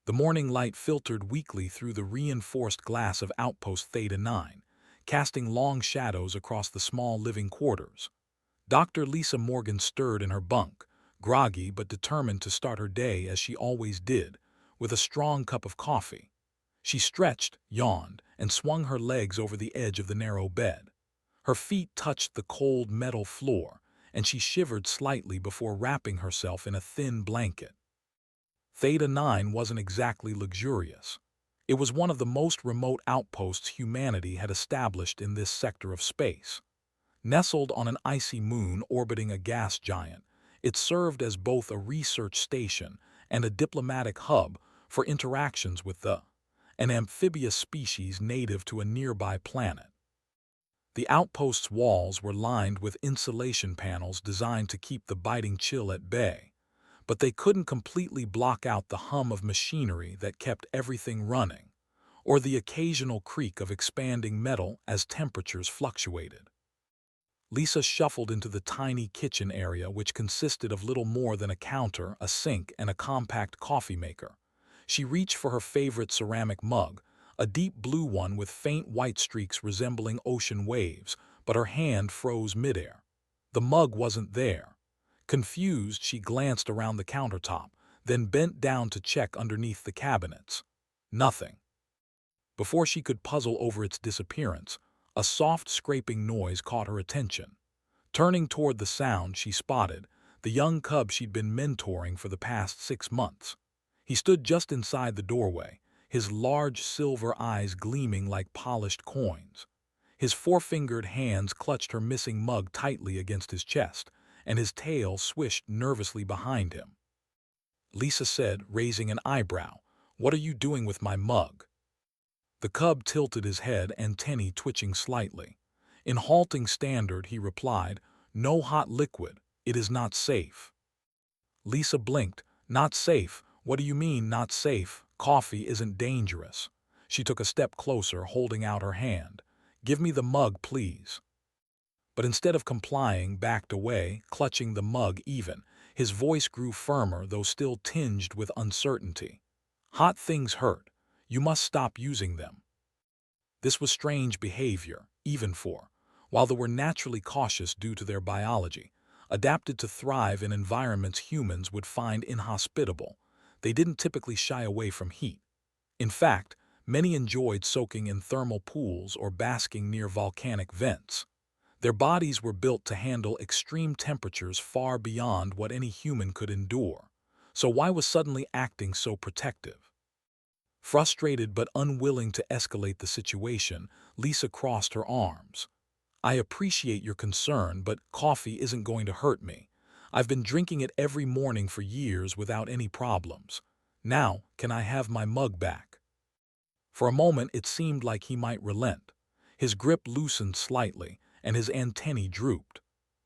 The morning light filtered weakly through the reinforced glass of Outpost Theta 9, casting long shadows across the small living quarters. Dr. Lisa Morgan stirred in her bunk, groggy but determined to start her day as she always did, with a strong cup of coffee. She stretched, yawned, and swung her legs over the edge of the narrow bed. Her feet touched the cold metal floor, and she shivered slightly before wrapping herself in a thin blanket. Theta 9 wasn't exactly luxurious. It was one of the most remote outposts humanity had established in this sector of space. Nestled on an icy moon orbiting a gas giant, it served as both a research station and a diplomatic hub for interactions with an amphibious species native to a nearby planet. The outpost's walls were lined with insulation panels designed to keep the biting chill at bay, but they couldn't completely block out the hum of machinery that kept everything running, or the occasional creak of expanding metal as temperatures fluctuated. Lisa shuffled into the tiny kitchen area, which consisted of little more than a counter, a sink, and a compact coffee maker. She reached for her favorite ceramic mug, a deep blue one with faint white streaks resembling ocean waves, but her hand froze midair. The mug wasn't there. Confused, she glanced around the countertop, then bent down to check underneath the cabinets. Nothing. Before she could puzzle over its disappearance, a soft scraping noise caught her attention. Turning toward the sound, she spotted the young cub she'd been mentoring for the past 6 months. He stood just inside the doorway, his large silver eyes gleaming like polished coins. His four-fingered hands clutched her missing mug tightly against his chest, and his tail swished nervously behind him. Lisa said, raising an eyebrow, "What are you doing with my mug?" The cub tilted his head, antennae twitching slightly. In halting standard, he replied, "No hot liquid. It is not safe." Lisa blinked. "Not safe? What do you mean, not safe? Coffee isn't dangerous." She took a step closer, holding out her hand. "Give me the mug, please." But instead of complying, backed away, clutching the mug even. His voice grew firmer, though still tinged with uncertainty. "Hot things hurt. You must stop using them." This was strange behavior, even for, while they were naturally cautious due to their biology, adapted to thrive in environments humans would find inhospitable. They didn't typically shy away from heat. In fact, many enjoyed soaking in thermal pools or basking near volcanic vents. Their bodies were built to handle extreme temperatures far beyond what any human could endure. So why was suddenly acting so protective? Frustrated but unwilling to escalate the situation, Lisa crossed her arms. "I appreciate your concern, but coffee isn't going to hurt me. I've been drinking it every morning for years without any problems. Now, can I have my mug back?" For a moment, it seemed like he might relent. His grip loosened slightly, and his antennae drooped.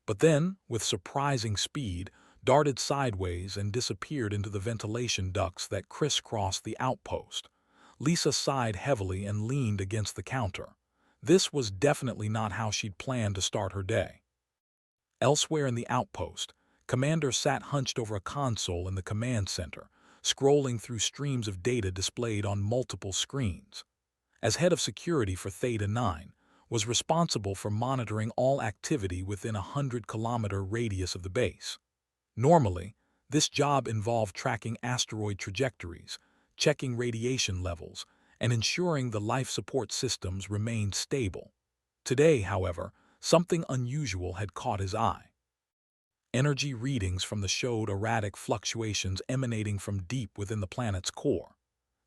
But then, with surprising speed, darted sideways and disappeared into the ventilation ducts that crisscrossed the outpost. Lisa sighed heavily and leaned against the counter. This was definitely not how she'd planned to start her day. Elsewhere in the outpost, Commander sat hunched over a console in the command center, scrolling through streams of data displayed on multiple screens. As head of security for Theta 9, was responsible for monitoring all activity within a 100-kilometer radius of the base. Normally, this job involved tracking asteroid trajectories, checking radiation levels, and ensuring the life support systems remained stable. Today, however, something unusual had caught his eye. Energy readings from the showed erratic fluctuations emanating from deep within the planet's core.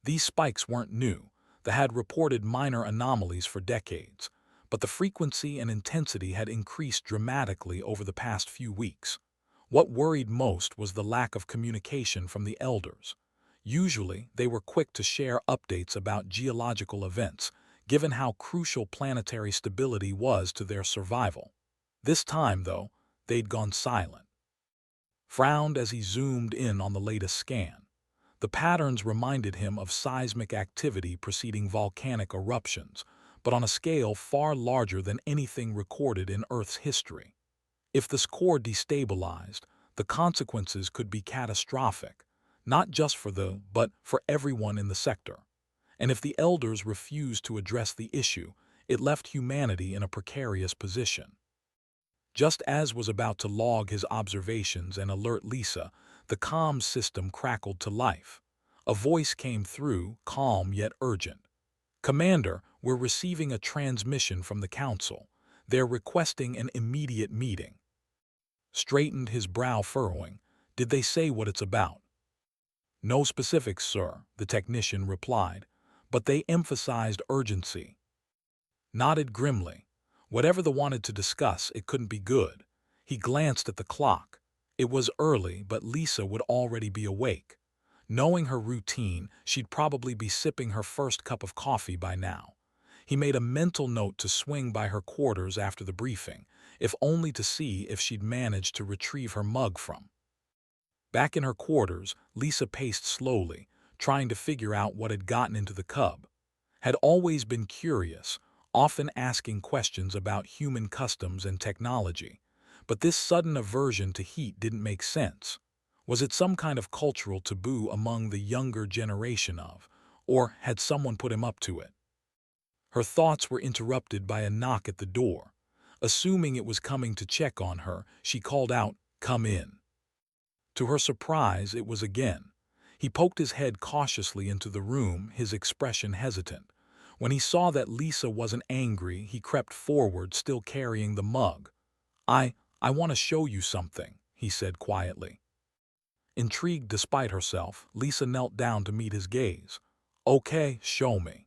These spikes weren't new. They had reported minor anomalies for decades, but the frequency and intensity had increased dramatically over the past few weeks. What worried most was the lack of communication from the elders. Usually, they were quick to share updates about geological events, given how crucial planetary stability was to their survival. This time, though, they'd gone silent. Frowned as he zoomed in on the latest scan. The patterns reminded him of seismic activity preceding volcanic eruptions, but on a scale far larger than anything recorded in Earth's history. If this core destabilized, the consequences could be catastrophic, not just for but for everyone in the sector. And if the elders refused to address the issue, it left humanity in a precarious position. Just as was about to log his observations and alert Lisa, the comms system crackled to life. A voice came through, calm yet urgent. "Commander, we're receiving a transmission from the Council. They're requesting an immediate meeting." Straightened, his brow furrowing. "Did they say what it's about?" "No specifics, sir," the technician replied, "but they emphasized urgency." Nodded grimly. Whatever they wanted to discuss, it couldn't be good. He glanced at the clock. It was early, but Lisa would already be awake. Knowing her routine, she'd probably be sipping her first cup of coffee by now. He made a mental note to swing by her quarters after the briefing, if only to see if she'd managed to retrieve her mug from. Back in her quarters, Lisa paced slowly, trying to figure out what had gotten into the cub. Had always been curious, often asking questions about human customs and technology, but this sudden aversion to heat didn't make sense. Was it some kind of cultural taboo among the younger generation or had someone put him up to it? Her thoughts were interrupted by a knock at the door. Assuming it was coming to check on her, she called out, "Come in." To her surprise, it was again. He poked his head cautiously into the room, his expression hesitant. When he saw that Lisa wasn't angry, he crept forward, still carrying the mug. I want to show you something," he said quietly. Intrigued despite herself, Lisa knelt down to meet his gaze. "Okay, show me."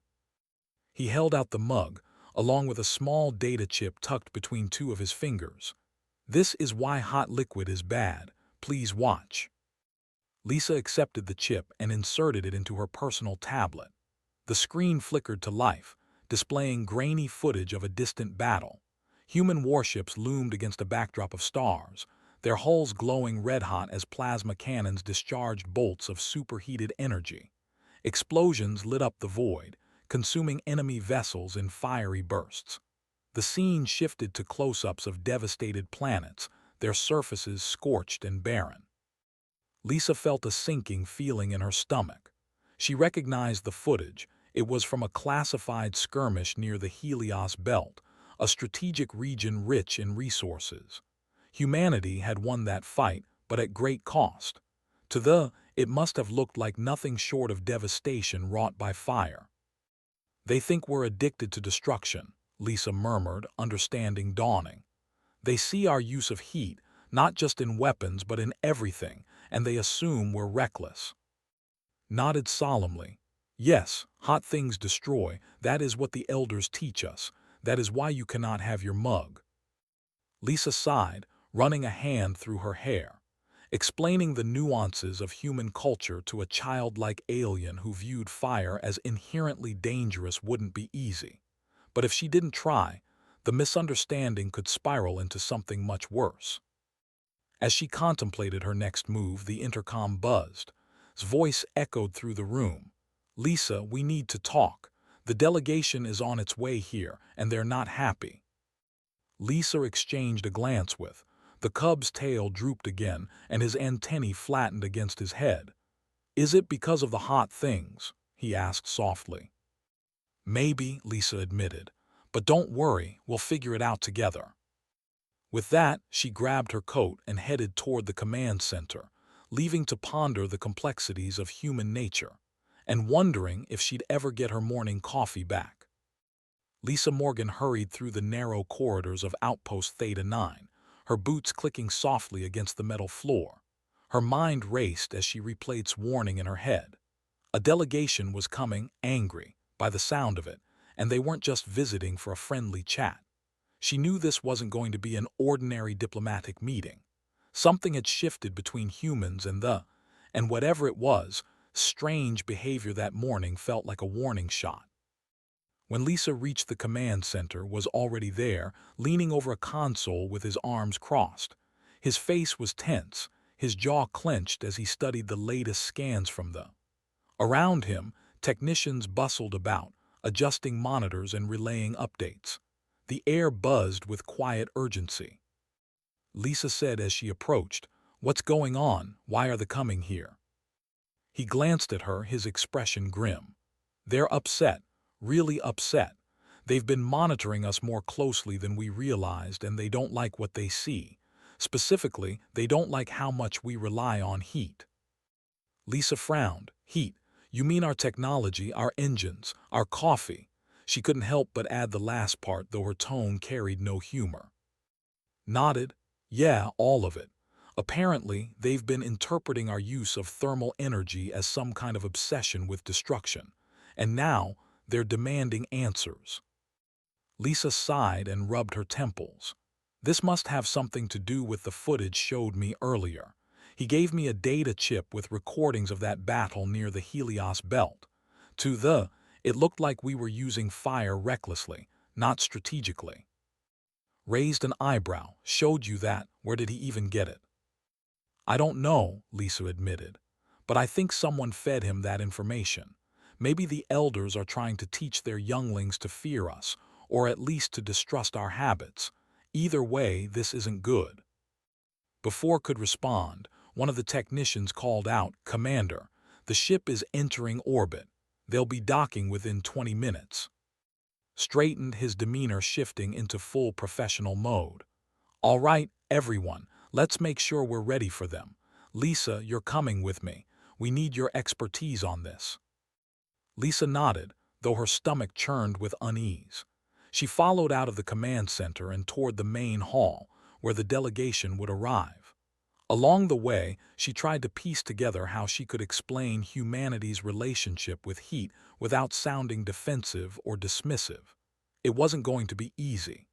He held out the mug, along with a small data chip tucked between two of his fingers. "This is why hot liquid is bad. Please watch." Lisa accepted the chip and inserted it into her personal tablet. The screen flickered to life, displaying grainy footage of a distant battle. Human warships loomed against a backdrop of stars, their hulls glowing red-hot as plasma cannons discharged bolts of superheated energy. Explosions lit up the void, consuming enemy vessels in fiery bursts. The scene shifted to close-ups of devastated planets, their surfaces scorched and barren. Lisa felt a sinking feeling in her stomach. She recognized the footage. It was from a classified skirmish near the Helios Belt, a strategic region rich in resources. Humanity had won that fight, but at great cost. It must have looked like nothing short of devastation wrought by fire. "They think we're addicted to destruction," Lisa murmured, understanding dawning. "They see our use of heat, not just in weapons but in everything, and they assume we're reckless." Nodded solemnly. "Yes, hot things destroy. That is what the elders teach us. That is why you cannot have your mug." Lisa sighed, running a hand through her hair. Explaining the nuances of human culture to a childlike alien who viewed fire as inherently dangerous wouldn't be easy. But if she didn't try, the misunderstanding could spiral into something much worse. As she contemplated her next move, the intercom buzzed. His voice echoed through the room. "Lisa, we need to talk. The delegation is on its way here, and they're not happy." Lisa exchanged a glance with. The cub's tail drooped again, and his antennae flattened against his head. "Is it because of the hot things?" he asked softly. "Maybe," Lisa admitted. "But don't worry, we'll figure it out together." With that, she grabbed her coat and headed toward the command center, leaving to ponder the complexities of human nature, and wondering if she'd ever get her morning coffee back. Lisa Morgan hurried through the narrow corridors of Outpost Theta 9, her boots clicking softly against the metal floor. Her mind raced as she replayed its warning in her head. A delegation was coming, angry, by the sound of it, and they weren't just visiting for a friendly chat. She knew this wasn't going to be an ordinary diplomatic meeting. Something had shifted between humans and whatever it was, strange behavior that morning felt like a warning shot. When Lisa reached the command center, was already there, leaning over a console with his arms crossed. His face was tense, his jaw clenched as he studied the latest scans from the. Around him, technicians bustled about, adjusting monitors and relaying updates. The air buzzed with quiet urgency. Lisa said as she approached, "What's going on? Why are they coming here?" He glanced at her, his expression grim. They're upset, really upset. They've been monitoring us more closely than we realized, and they don't like what they see. Specifically, they don't like how much we rely on heat. Lisa frowned. Heat? You mean our technology, our engines, our coffee? She couldn't help but add the last part, though her tone carried no humor. Nodded. Yeah, all of it. Apparently, they've been interpreting our use of thermal energy as some kind of obsession with destruction. And now, they're demanding answers. Lisa sighed and rubbed her temples. This must have something to do with the footage showed me earlier. He gave me a data chip with recordings of that battle near the Helios belt. It looked like we were using fire recklessly, not strategically. Raised an eyebrow. Showed you that? Where did he even get it? I don't know, Lisa admitted. But I think someone fed him that information. Maybe the elders are trying to teach their younglings to fear us, or at least to distrust our habits. Either way, this isn't good. Before could respond, one of the technicians called out, Commander, the ship is entering orbit. They'll be docking within 20 minutes. Straightened, his demeanor shifting into full professional mode. All right, everyone, let's make sure we're ready for them. Lisa, you're coming with me. We need your expertise on this. Lisa nodded, though her stomach churned with unease. She followed out of the command center and toward the main hall, where the delegation would arrive. Along the way, she tried to piece together how she could explain humanity's relationship with heat without sounding defensive or dismissive. It wasn't going to be easy.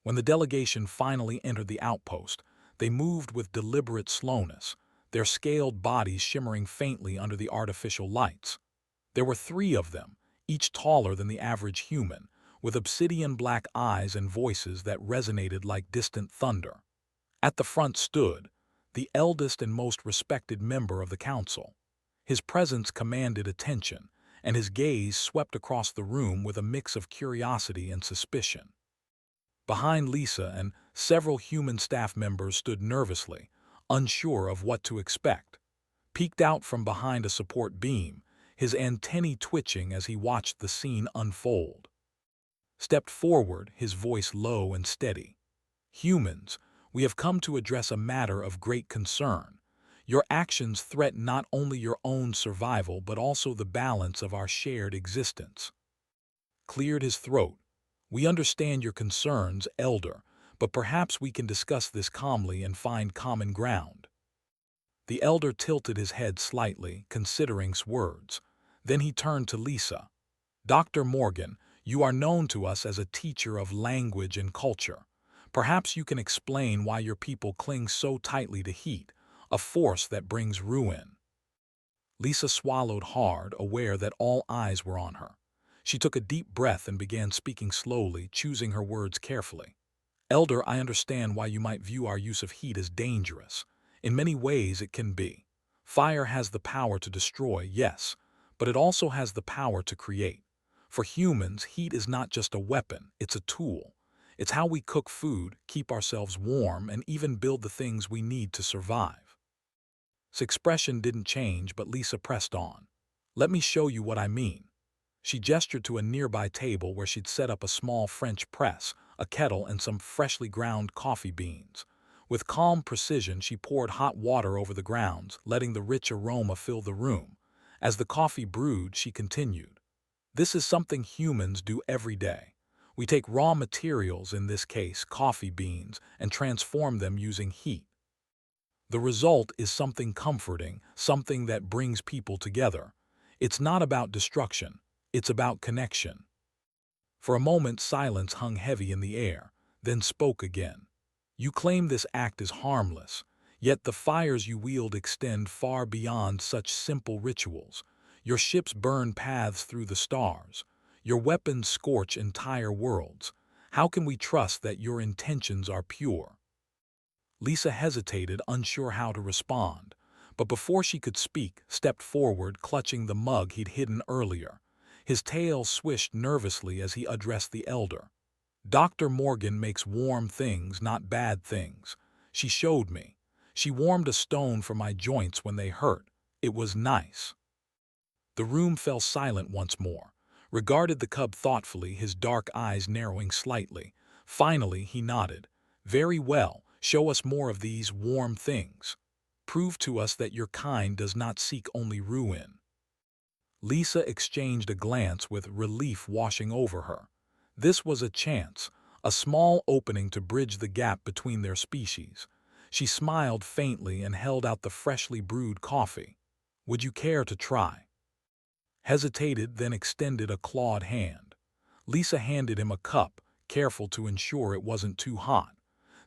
When the delegation finally entered the outpost, they moved with deliberate slowness, their scaled bodies shimmering faintly under the artificial lights. There were 3 of them, each taller than the average human, with obsidian-black eyes and voices that resonated like distant thunder. At the front stood the eldest and most respected member of the council. His presence commanded attention, and his gaze swept across the room with a mix of curiosity and suspicion. Behind Lisa and several human staff members stood nervously, unsure of what to expect. Peeked out from behind a support beam, his antennae twitching as he watched the scene unfold. Stepped forward, his voice low and steady. Humans, we have come to address a matter of great concern. Your actions threaten not only your own survival but also the balance of our shared existence. Cleared his throat. We understand your concerns, Elder, but perhaps we can discuss this calmly and find common ground. The Elder tilted his head slightly, considering words. Then he turned to Lisa. Dr. Morgan, you are known to us as a teacher of language and culture. Perhaps you can explain why your people cling so tightly to heat, a force that brings ruin. Lisa swallowed hard, aware that all eyes were on her. She took a deep breath and began speaking slowly, choosing her words carefully. Elder, I understand why you might view our use of heat as dangerous. In many ways it can be. Fire has the power to destroy, yes, but it also has the power to create. For humans, heat is not just a weapon, it's a tool. It's how we cook food, keep ourselves warm, and even build the things we need to survive. His expression didn't change, but Lisa pressed on. Let me show you what I mean. She gestured to a nearby table where she'd set up a small French press, a kettle, and some freshly ground coffee beans. With calm precision, she poured hot water over the grounds, letting the rich aroma fill the room. As the coffee brewed, she continued. This is something humans do every day. We take raw materials, in this case coffee beans, and transform them using heat. The result is something comforting, something that brings people together. It's not about destruction, it's about connection. For a moment silence hung heavy in the air, then spoke again. You claim this act is harmless, yet the fires you wield extend far beyond such simple rituals. Your ships burn paths through the stars. Your weapons scorch entire worlds. How can we trust that your intentions are pure? Lisa hesitated, unsure how to respond, but before she could speak, stepped forward, clutching the mug he'd hidden earlier. His tail swished nervously as he addressed the Elder. Dr. Morgan makes warm things, not bad things. She showed me. She warmed a stone for my joints when they hurt. It was nice. The room fell silent once more, regarded the cub thoughtfully, his dark eyes narrowing slightly. Finally, he nodded. Very well, show us more of these warm things. Prove to us that your kind does not seek only ruin. Lisa exchanged a glance with relief washing over her. This was a chance, a small opening to bridge the gap between their species. She smiled faintly and held out the freshly brewed coffee. Would you care to try? Hesitated, then extended a clawed hand. Lisa handed him a cup, careful to ensure it wasn't too hot.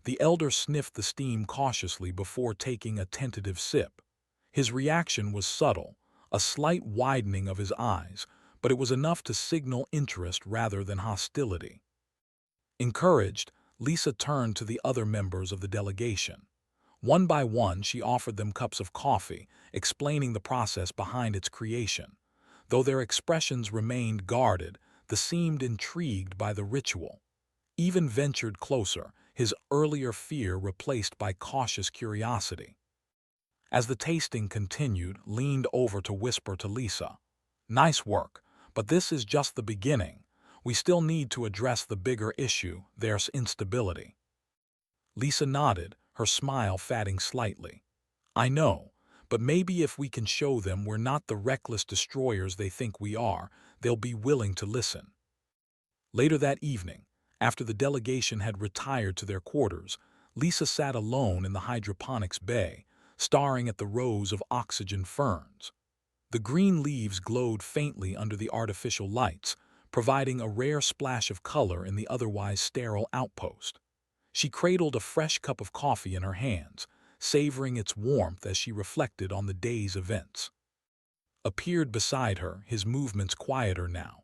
The elder sniffed the steam cautiously before taking a tentative sip. His reaction was subtle, a slight widening of his eyes, but it was enough to signal interest rather than hostility. Encouraged, Lisa turned to the other members of the delegation. One by one, she offered them cups of coffee, explaining the process behind its creation. Though their expressions remained guarded, they seemed intrigued by the ritual. Even ventured closer, his earlier fear replaced by cautious curiosity. As the tasting continued, leaned over to whisper to Lisa, "Nice work, but this is just the beginning. We still need to address the bigger issue, their instability." Lisa nodded, her smile fading slightly. "I know, but maybe if we can show them we're not the reckless destroyers they think we are, they'll be willing to listen." Later that evening, after the delegation had retired to their quarters, Lisa sat alone in the hydroponics bay, staring at the rows of oxygen ferns. The green leaves glowed faintly under the artificial lights, providing a rare splash of color in the otherwise sterile outpost. She cradled a fresh cup of coffee in her hands, savoring its warmth as she reflected on the day's events. Appeared beside her, his movements quieter now.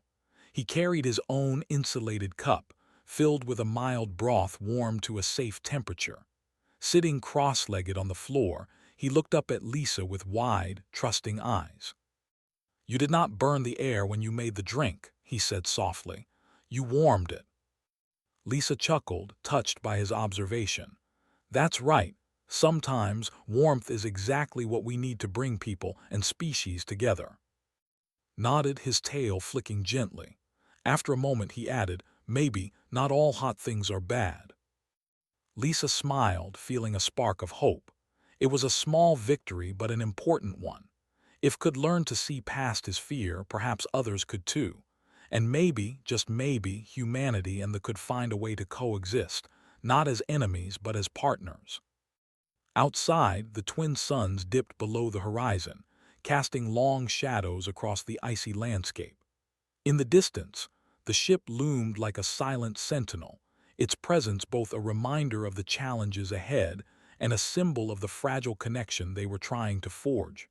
He carried his own insulated cup, filled with a mild broth warmed to a safe temperature. Sitting cross-legged on the floor, he looked up at Lisa with wide, trusting eyes. "You did not burn the air when you made the drink," he said softly. "You warmed it." Lisa chuckled, touched by his observation. "That's right. Sometimes warmth is exactly what we need to bring people and species together." Nodded, his tail flicking gently. After a moment he added, "Maybe not all hot things are bad." Lisa smiled, feeling a spark of hope. It was a small victory, but an important one. If could learn to see past his fear, perhaps others could too. And maybe, just maybe, humanity and they could find a way to coexist, not as enemies but as partners. Outside, the twin suns dipped below the horizon, casting long shadows across the icy landscape. In the distance, the ship loomed like a silent sentinel, its presence both a reminder of the challenges ahead and a symbol of the fragile connection they were trying to forge.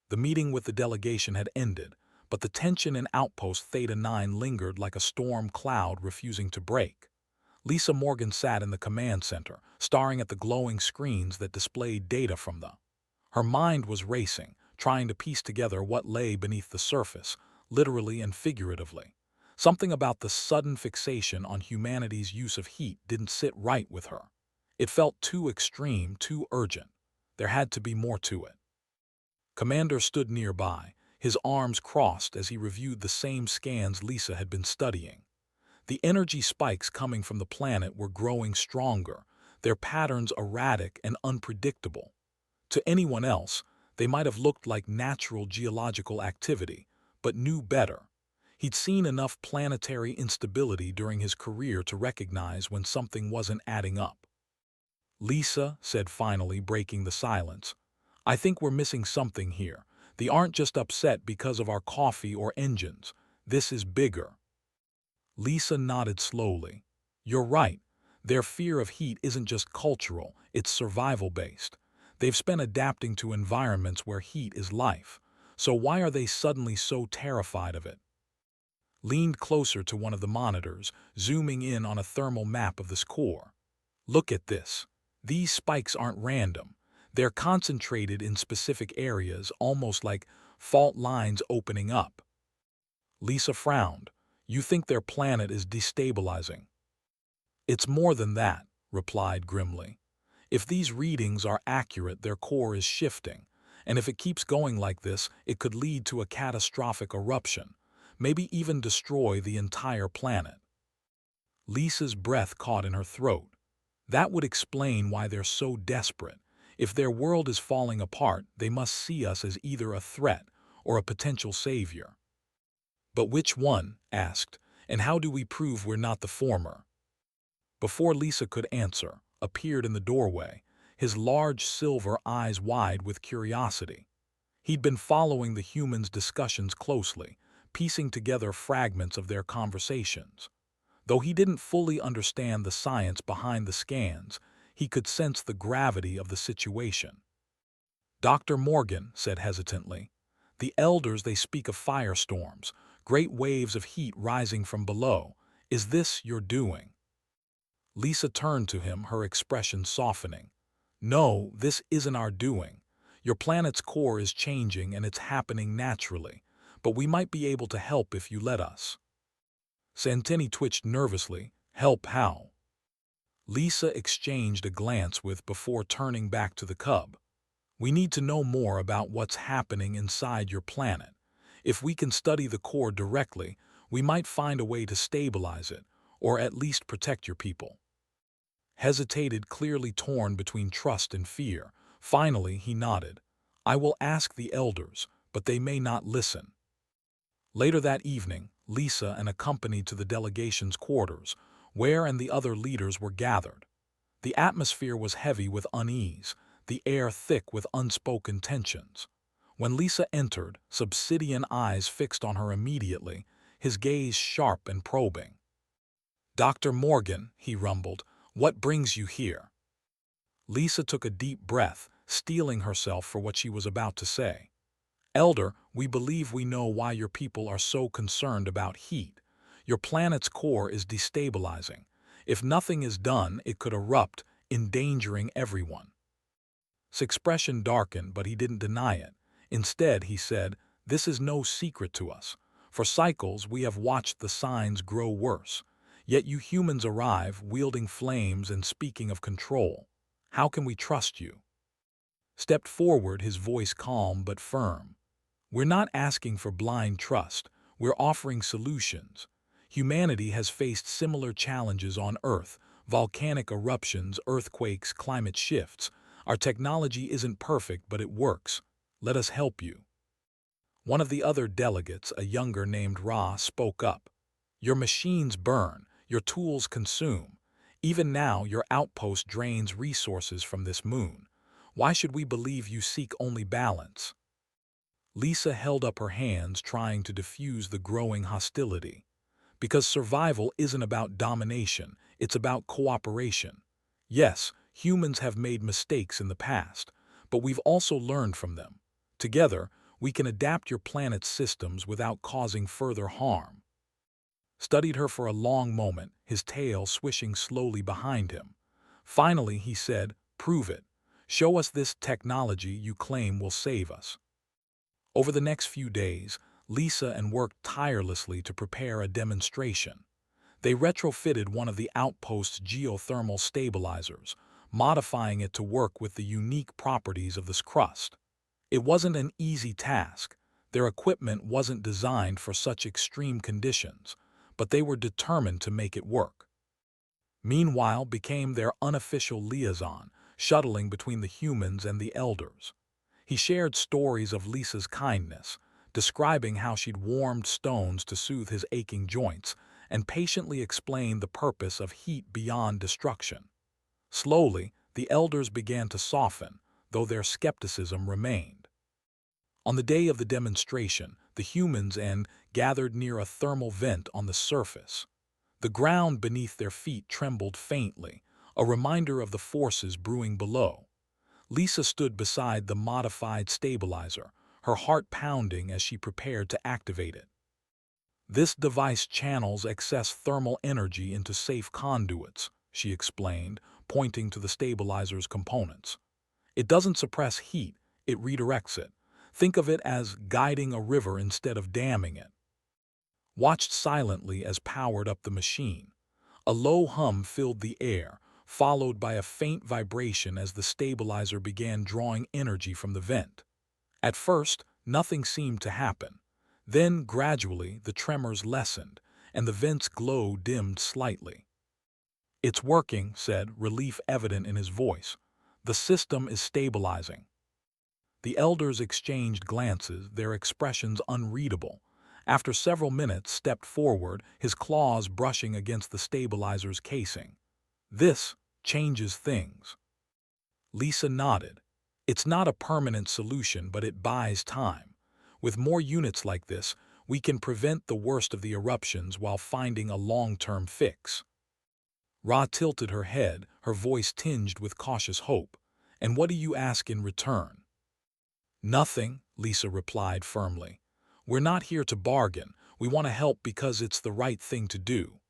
The meeting with the delegation had ended, but the tension in Outpost Theta 9 lingered like a storm cloud refusing to break. Lisa Morgan sat in the command center, staring at the glowing screens that displayed data from them. Her mind was racing, trying to piece together what lay beneath the surface, literally and figuratively. Something about the sudden fixation on humanity's use of heat didn't sit right with her. It felt too extreme, too urgent. There had to be more to it. Commander stood nearby, his arms crossed as he reviewed the same scans Lisa had been studying. The energy spikes coming from the planet were growing stronger, their patterns erratic and unpredictable. To anyone else, they might have looked like natural geological activity, but knew better. He'd seen enough planetary instability during his career to recognize when something wasn't adding up. "Lisa," said finally, breaking the silence, "I think we're missing something here. They aren't just upset because of our coffee or engines. This is bigger." Lisa nodded slowly. "You're right. Their fear of heat isn't just cultural, it's survival-based. They've spent adapting to environments where heat is life. So why are they suddenly so terrified of it?" Leaned closer to one of the monitors, zooming in on a thermal map of this core. "Look at this. These spikes aren't random. They're concentrated in specific areas, almost like fault lines opening up." Lisa frowned. "You think their planet is destabilizing?" "It's more than that," replied grimly. "If these readings are accurate, their core is shifting, And if it keeps going like this, it could lead to a catastrophic eruption, maybe even destroy the entire planet. Lisa's breath caught in her throat. That would explain why they're so desperate. If their world is falling apart, they must see us as either a threat or a potential savior. But which one? Asked. And how do we prove we're not the former? Before Lisa could answer, appeared in the doorway, his large silver eyes wide with curiosity. He'd been following the humans' discussions closely, piecing together fragments of their conversations. Though he didn't fully understand the science behind the scans, he could sense the gravity of the situation. Dr. Morgan said hesitantly, "The elders, they speak of firestorms, great waves of heat rising from below. Is this your doing?" Lisa turned to him, her expression softening. "No, this isn't our doing. Your planet's core is changing and it's happening naturally, but we might be able to help if you let us." Santini twitched nervously. "Help how?" Lisa exchanged a glance with before turning back to the cub. "We need to know more about what's happening inside your planet. If we can study the core directly, we might find a way to stabilize it, or at least protect your people." Hesitated, clearly torn between trust and fear. Finally, he nodded. "I will ask the elders, but they may not listen." Later that evening, Lisa and accompanied to the delegation's quarters, where and the other leaders were gathered. The atmosphere was heavy with unease, the air thick with unspoken tensions. When Lisa entered, Subsidian eyes fixed on her immediately, his gaze sharp and probing. "Dr. Morgan," he rumbled, "what brings you here?" Lisa took a deep breath, steeling herself for what she was about to say. "Elder, we believe we know why your people are so concerned about heat. Your planet's core is destabilizing. If nothing is done, it could erupt, endangering everyone." His expression darkened, but he didn't deny it. Instead, he said, "This is no secret to us. For cycles, we have watched the signs grow worse. Yet you humans arrive, wielding flames and speaking of control. How can we trust you?" Stepped forward, his voice calm but firm. "We're not asking for blind trust. We're offering solutions. Humanity has faced similar challenges on Earth: volcanic eruptions, earthquakes, climate shifts. Our technology isn't perfect, but it works. Let us help you." One of the other delegates, a younger named Ra, spoke up. "Your machines burn, your tools consume. Even now, your outpost drains resources from this moon. Why should we believe you seek only balance?" Lisa held up her hands, trying to diffuse the growing hostility. "Because survival isn't about domination, it's about cooperation. Yes, humans have made mistakes in the past, but we've also learned from them. Together, we can adapt your planet's systems without causing further harm." Studied her for a long moment, his tail swishing slowly behind him. Finally, he said, "Prove it. Show us this technology you claim will save us." Over the next few days, Lisa and worked tirelessly to prepare a demonstration. They retrofitted one of the outpost's geothermal stabilizers, modifying it to work with the unique properties of this crust. It wasn't an easy task. Their equipment wasn't designed for such extreme conditions, but they were determined to make it work. Meanwhile became their unofficial liaison, shuttling between the humans and the elders. He shared stories of Lisa's kindness, describing how she'd warmed stones to soothe his aching joints, and patiently explained the purpose of heat beyond destruction. Slowly, the elders began to soften, though their skepticism remained. On the day of the demonstration, the humans gathered near a thermal vent on the surface. The ground beneath their feet trembled faintly, a reminder of the forces brewing below. Lisa stood beside the modified stabilizer, her heart pounding as she prepared to activate it. "This device channels excess thermal energy into safe conduits," she explained, pointing to the stabilizer's components. "It doesn't suppress heat, it redirects it. Think of it as guiding a river instead of damming it." Watched silently as powered up the machine. A low hum filled the air, followed by a faint vibration as the stabilizer began drawing energy from the vent. At first, nothing seemed to happen. Then, gradually, the tremors lessened, and the vent's glow dimmed slightly. "It's working," said, relief evident in his voice. "The system is stabilizing." The elders exchanged glances, their expressions unreadable. After several minutes, stepped forward, his claws brushing against the stabilizer's casing. "This changes things." Lisa nodded. "It's not a permanent solution, but it buys time. With more units like this, we can prevent the worst of the eruptions while finding a long-term fix." Ra tilted her head, her voice tinged with cautious hope. "And what do you ask in return?" "Nothing," Lisa replied firmly. "We're not here to bargain. We want to help because it's the right thing to do."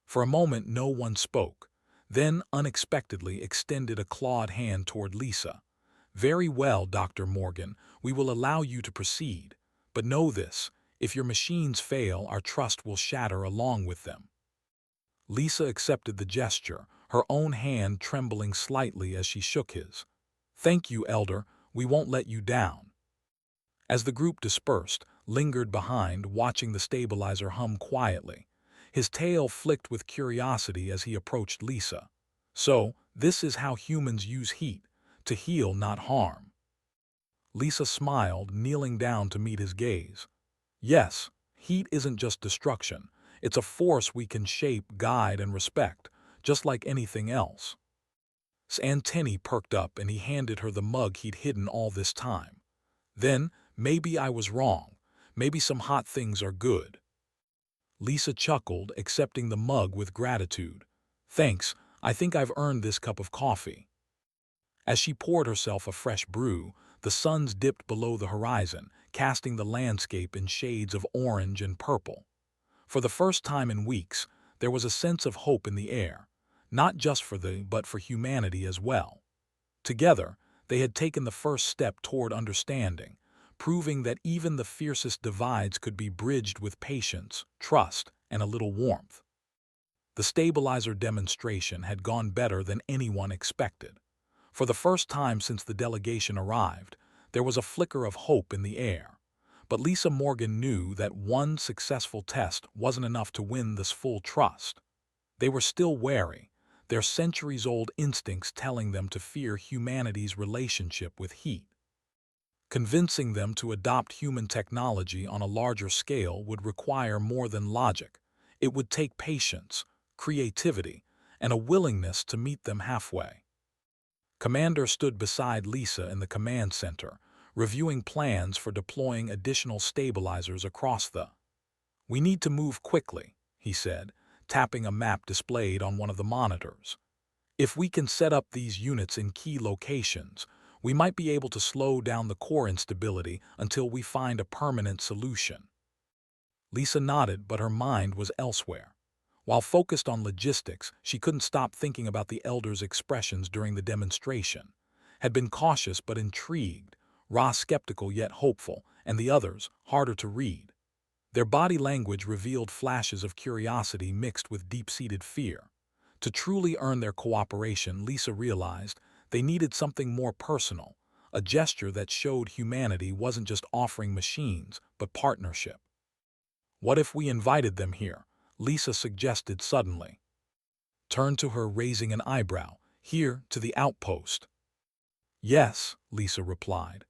For a moment no one spoke, then unexpectedly extended a clawed hand toward Lisa. "Very well, Dr. Morgan, we will allow you to proceed. But know this, if your machines fail, our trust will shatter along with them." Lisa accepted the gesture, her own hand trembling slightly as she shook his. "Thank you, Elder, we won't let you down." As the group dispersed, lingered behind, watching the stabilizer hum quietly. His tail flicked with curiosity as he approached Lisa. "So, this is how humans use heat, to heal, not harm." Lisa smiled, kneeling down to meet his gaze. "Yes, heat isn't just destruction. It's a force we can shape, guide, and respect, just like anything else." His antennae perked up and he handed her the mug he'd hidden all this time. "Then, maybe I was wrong. Maybe some hot things are good." Lisa chuckled, accepting the mug with gratitude. "Thanks, I think I've earned this cup of coffee." As she poured herself a fresh brew, the suns dipped below the horizon, casting the landscape in shades of orange and purple. For the first time in weeks, there was a sense of hope in the air, not just for but for humanity as well. Together, they had taken the first step toward understanding, proving that even the fiercest divides could be bridged with patience, trust, and a little warmth. The stabilizer demonstration had gone better than anyone expected. For the first time since the delegation arrived, there was a flicker of hope in the air. But Lisa Morgan knew that one successful test wasn't enough to win this full trust. They were still wary, their centuries-old instincts telling them to fear humanity's relationship with heat. Convincing them to adopt human technology on a larger scale would require more than logic. It would take patience, creativity, and a willingness to meet them halfway. Commander stood beside Lisa in the command center, reviewing plans for deploying additional stabilizers across the. "We need to move quickly," he said, tapping a map displayed on one of the monitors. "If we can set up these units in key locations, we might be able to slow down the core instability until we find a permanent solution." Lisa nodded, but her mind was elsewhere. While focused on logistics, she couldn't stop thinking about the elders' expressions during the demonstration. Had been cautious but intrigued, Ra skeptical yet hopeful, and the others, harder to read. Their body language revealed flashes of curiosity mixed with deep-seated fear. To truly earn their cooperation, Lisa realized they needed something more personal, a gesture that showed humanity wasn't just offering machines, but partnership. "What if we invited them here?" Lisa suggested suddenly. Turned to her, raising an eyebrow. "Here, to the outpost." "Yes," Lisa replied.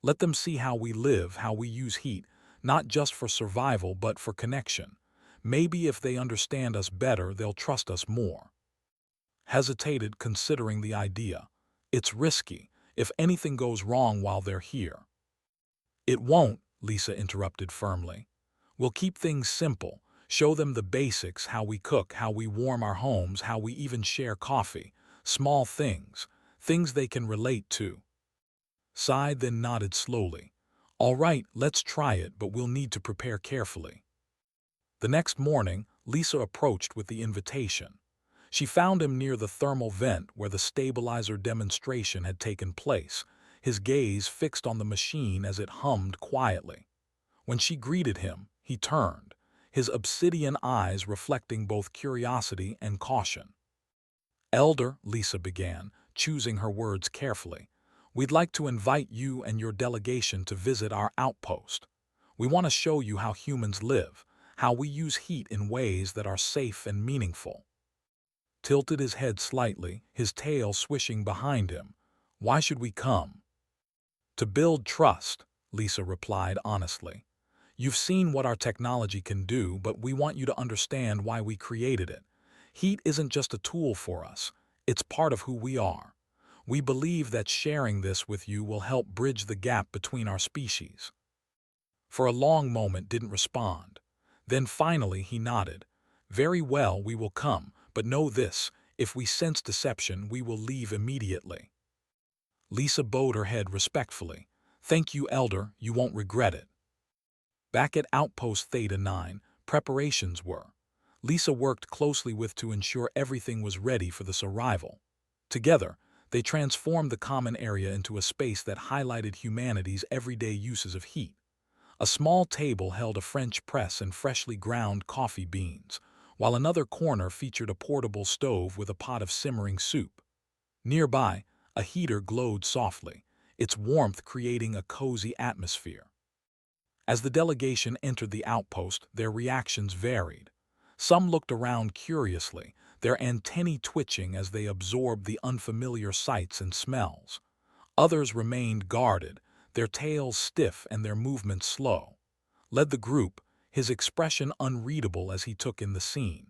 "Let them see how we live, how we use heat, not just for survival but for connection. Maybe if they understand us better, they'll trust us more." Hesitated, considering the idea. "It's risky, if anything goes wrong while they're here." "It won't," Lisa interrupted firmly. "We'll keep things simple, show them the basics, how we cook, how we warm our homes, how we even share coffee. Small things, things they can relate to." Sighed, then nodded slowly. "All right, let's try it, but we'll need to prepare carefully." The next morning, Lisa approached with the invitation. She found him near the thermal vent where the stabilizer demonstration had taken place, his gaze fixed on the machine as it hummed quietly. When she greeted him, he turned, his obsidian eyes reflecting both curiosity and caution. "Elder," Lisa began, choosing her words carefully, We'd like to invite you and your delegation to visit our outpost. We want to show you how humans live, how we use heat in ways that are safe and meaningful. Tilted his head slightly, his tail swishing behind him. Why should we come? To build trust, Lisa replied honestly. You've seen what our technology can do, but we want you to understand why we created it. Heat isn't just a tool for us, it's part of who we are. We believe that sharing this with you will help bridge the gap between our species. For a long moment didn't respond. Then finally he nodded. Very well, we will come, but know this, if we sense deception, we will leave immediately. Lisa bowed her head respectfully. Thank you, Elder, you won't regret it. Back at Outpost Theta 9, preparations were. Lisa worked closely with to ensure everything was ready for this arrival. Together, they transformed the common area into a space that highlighted humanity's everyday uses of heat. A small table held a French press and freshly ground coffee beans, while another corner featured a portable stove with a pot of simmering soup. Nearby, a heater glowed softly, its warmth creating a cozy atmosphere. As the delegation entered the outpost, their reactions varied. Some looked around curiously, their antennae twitching as they absorbed the unfamiliar sights and smells. Others remained guarded, their tails stiff and their movements slow. Led the group, his expression unreadable as he took in the scene.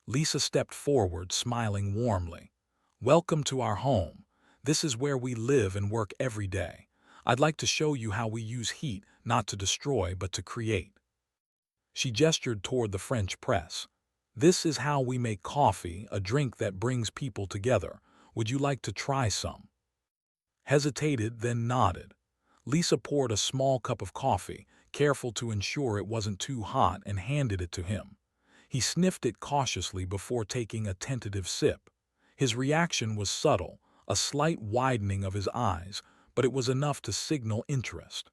Lisa stepped forward, smiling warmly. Welcome to our home. This is where we live and work every day. I'd like to show you how we use heat, not to destroy, but to create. She gestured toward the French press. This is how we make coffee, a drink that brings people together. Would you like to try some? Hesitated, then nodded. Lisa poured a small cup of coffee, careful to ensure it wasn't too hot, and handed it to him. He sniffed it cautiously before taking a tentative sip. His reaction was subtle, a slight widening of his eyes, but it was enough to signal interest.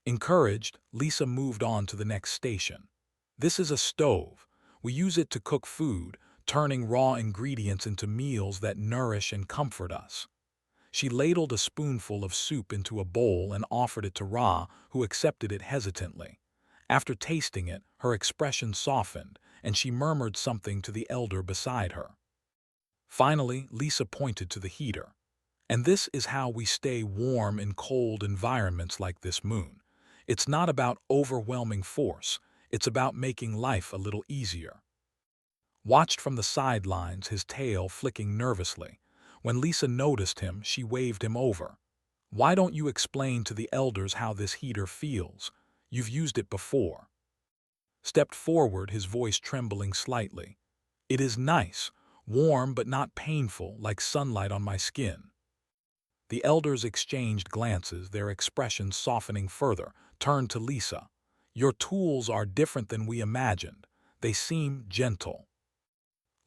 Encouraged, Lisa moved on to the next station. This is a stove. We use it to cook food, turning raw ingredients into meals that nourish and comfort us. She ladled a spoonful of soup into a bowl and offered it to Ra, who accepted it hesitantly. After tasting it, her expression softened, and she murmured something to the elder beside her. Finally, Lisa pointed to the heater. And this is how we stay warm in cold environments like this moon. It's not about overwhelming force, it's about making life a little easier. Watched from the sidelines, his tail flicking nervously. When Lisa noticed him, she waved him over. Why don't you explain to the elders how this heater feels? You've used it before. Stepped forward, his voice trembling slightly. It is nice, warm but not painful, like sunlight on my skin. The elders exchanged glances, their expressions softening further, turned to Lisa. Your tools are different than we imagined. They seem gentle.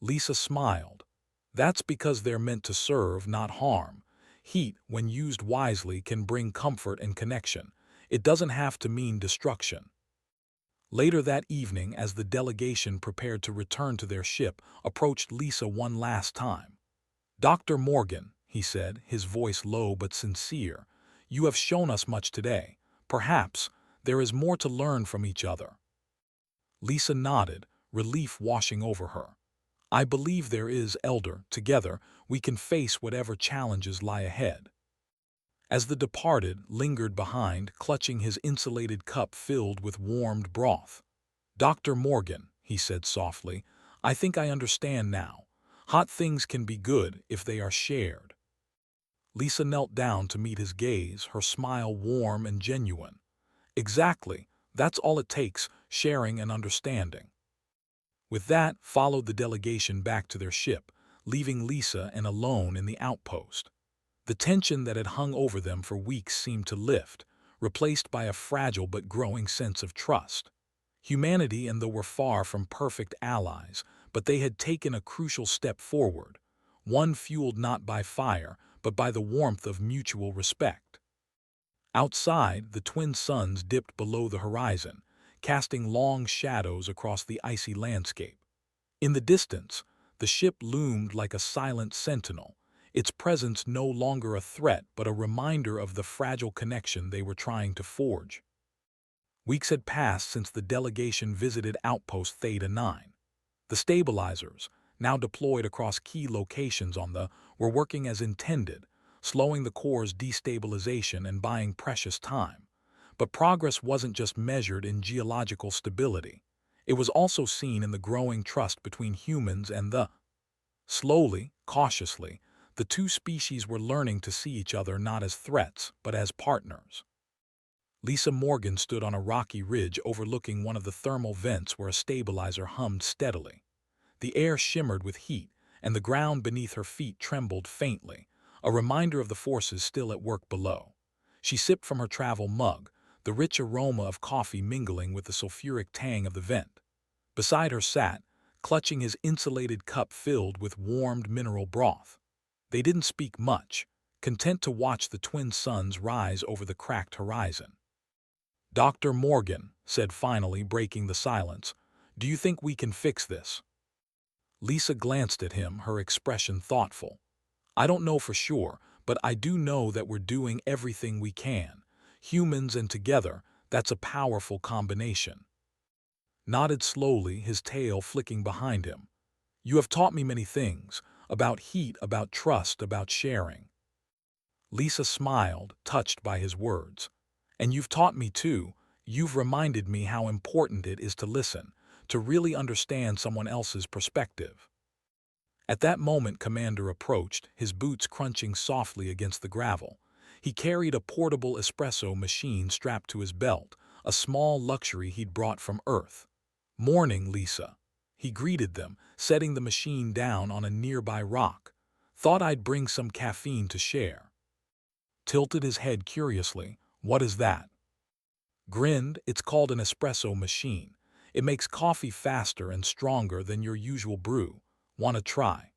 Lisa smiled. That's because they're meant to serve, not harm. Heat, when used wisely, can bring comfort and connection. It doesn't have to mean destruction. Later that evening, as the delegation prepared to return to their ship, approached Lisa one last time. Dr. Morgan, he said, his voice low but sincere, you have shown us much today. Perhaps there is more to learn from each other. Lisa nodded, relief washing over her. I believe there is, Elder. Together, we can face whatever challenges lie ahead. As the departed lingered behind, clutching his insulated cup filled with warmed broth. Dr. Morgan, he said softly, I think I understand now. Hot things can be good if they are shared. Lisa knelt down to meet his gaze, her smile warm and genuine. Exactly, that's all it takes, sharing and understanding. With that, followed the delegation back to their ship, leaving Lisa and alone in the outpost. The tension that had hung over them for weeks seemed to lift, replaced by a fragile but growing sense of trust. Humanity and they were far from perfect allies, but they had taken a crucial step forward, one fueled not by fire, but by the warmth of mutual respect. Outside, the twin suns dipped below the horizon, casting long shadows across the icy landscape. In the distance, the ship loomed like a silent sentinel, its presence no longer a threat but a reminder of the fragile connection they were trying to forge. Weeks had passed since the delegation visited Outpost Theta 9. The stabilizers, now deployed across key locations were working as intended, slowing the core's destabilization and buying precious time. But progress wasn't just measured in geological stability. It was also seen in the growing trust between humans and the. Slowly, cautiously, the two species were learning to see each other not as threats, but as partners. Lisa Morgan stood on a rocky ridge overlooking one of the thermal vents where a stabilizer hummed steadily. The air shimmered with heat, and the ground beneath her feet trembled faintly, a reminder of the forces still at work below. She sipped from her travel mug, the rich aroma of coffee mingling with the sulfuric tang of the vent. Beside her sat, clutching his insulated cup filled with warmed mineral broth. They didn't speak much, content to watch the twin suns rise over the cracked horizon. "Dr. Morgan," said finally, breaking the silence, "do you think we can fix this?" Lisa glanced at him, her expression thoughtful. "I don't know for sure, but I do know that we're doing everything we can. Humans and together, that's a powerful combination." Nodded slowly, his tail flicking behind him. "You have taught me many things, about heat, about trust, about sharing." Lisa smiled, touched by his words. "And you've taught me too. You've reminded me how important it is to listen, to really understand someone else's perspective." At that moment, Commander approached, his boots crunching softly against the gravel. He carried a portable espresso machine strapped to his belt, a small luxury he'd brought from Earth. "Morning, Lisa." He greeted them, setting the machine down on a nearby rock. "Thought I'd bring some caffeine to share." Tilted his head curiously. "What is that?" Grinned. "It's called an espresso machine. It makes coffee faster and stronger than your usual brew. Want to try?"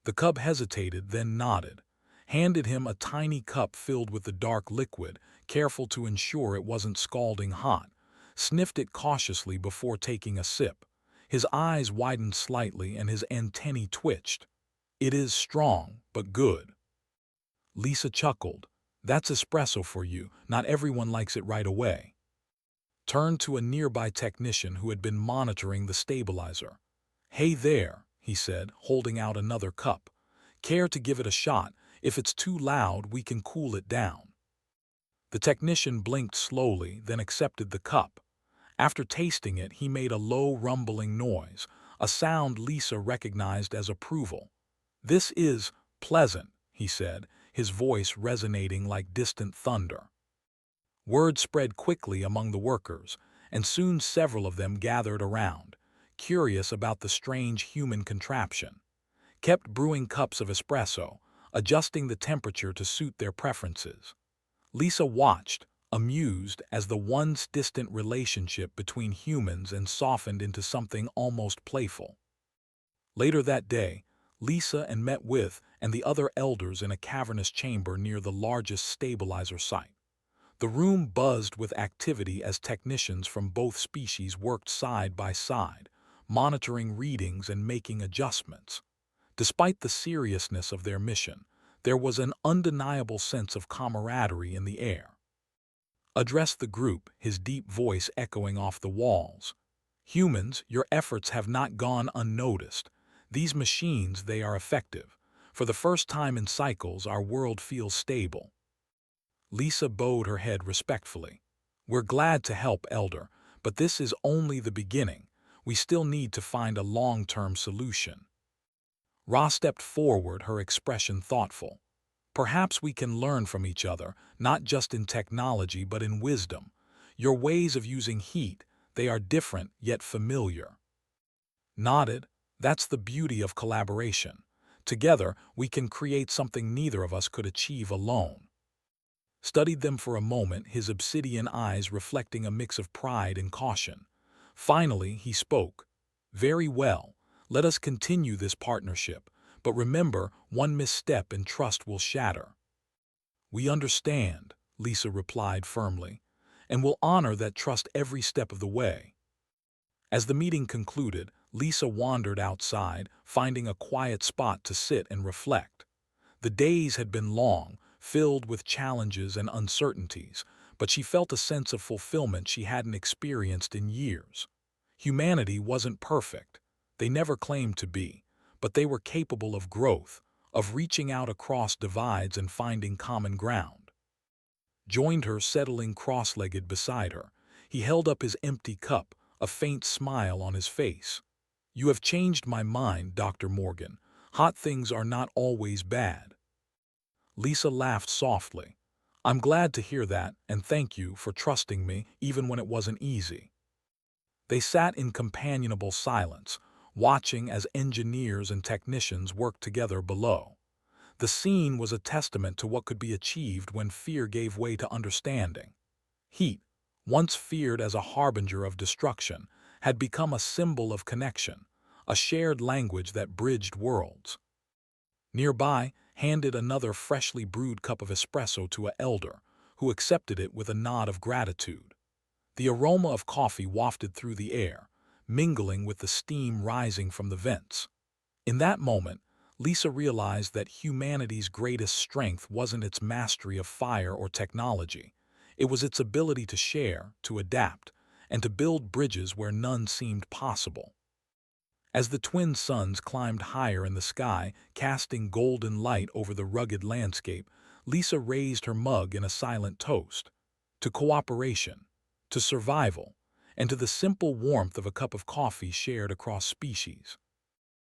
The cub hesitated, then nodded. Handed him a tiny cup filled with the dark liquid, careful to ensure it wasn't scalding hot. Sniffed it cautiously before taking a sip. His eyes widened slightly and his antennae twitched. "It is strong, but good." Lisa chuckled. "That's espresso for you. Not everyone likes it right away." Turned to a nearby technician who had been monitoring the stabilizer. "Hey there," he said, holding out another cup. "Care to give it a shot? If it's too loud, we can cool it down." The technician blinked slowly, then accepted the cup. After tasting it, he made a low rumbling noise, a sound Lisa recognized as approval. "This is pleasant," he said, his voice resonating like distant thunder. Word spread quickly among the workers, and soon several of them gathered around, curious about the strange human contraption. Kept brewing cups of espresso, adjusting the temperature to suit their preferences. Lisa watched, amused, as the once distant relationship between humans and softened into something almost playful. Later that day, Lisa met with and the other elders in a cavernous chamber near the largest stabilizer site. The room buzzed with activity as technicians from both species worked side by side, monitoring readings and making adjustments. Despite the seriousness of their mission, there was an undeniable sense of camaraderie in the air. Addressed the group, his deep voice echoing off the walls. "Humans, your efforts have not gone unnoticed. These machines, they are effective. For the first time in cycles, our world feels stable." Lisa bowed her head respectfully. "We're glad to help, Elder, but this is only the beginning. We still need to find a long-term solution." Ra stepped forward, her expression thoughtful. "Perhaps we can learn from each other, not just in technology but in wisdom. Your ways of using heat, they are different yet familiar." Nodded. "That's the beauty of collaboration. Together, we can create something neither of us could achieve alone." Studied them for a moment, his obsidian eyes reflecting a mix of pride and caution. Finally, he spoke. "Very well. Let us continue this partnership, but remember, one misstep and trust will shatter." "We understand," Lisa replied firmly, "and will honor that trust every step of the way." As the meeting concluded, Lisa wandered outside, finding a quiet spot to sit and reflect. The days had been long, filled with challenges and uncertainties, but she felt a sense of fulfillment she hadn't experienced in years. Humanity wasn't perfect. They never claimed to be, but they were capable of growth, of reaching out across divides and finding common ground. Joined her settling cross-legged beside her. He held up his empty cup, a faint smile on his face. "You have changed my mind, Dr. Morgan. Hot things are not always bad." Lisa laughed softly. "I'm glad to hear that, and thank you for trusting me even when it wasn't easy." They sat in companionable silence, watching as engineers and technicians worked together below. The scene was a testament to what could be achieved when fear gave way to understanding. Heat, once feared as a harbinger of destruction, had become a symbol of connection, a shared language that bridged worlds. Nearby, handed another freshly brewed cup of espresso to an elder, who accepted it with a nod of gratitude. The aroma of coffee wafted through the air, mingling with the steam rising from the vents. In that moment, Lisa realized that humanity's greatest strength wasn't its mastery of fire or technology. It was its ability to share, to adapt, and to build bridges where none seemed possible. As the twin suns climbed higher in the sky, casting golden light over the rugged landscape, Lisa raised her mug in a silent toast. To cooperation, to survival, and to the simple warmth of a cup of coffee shared across species.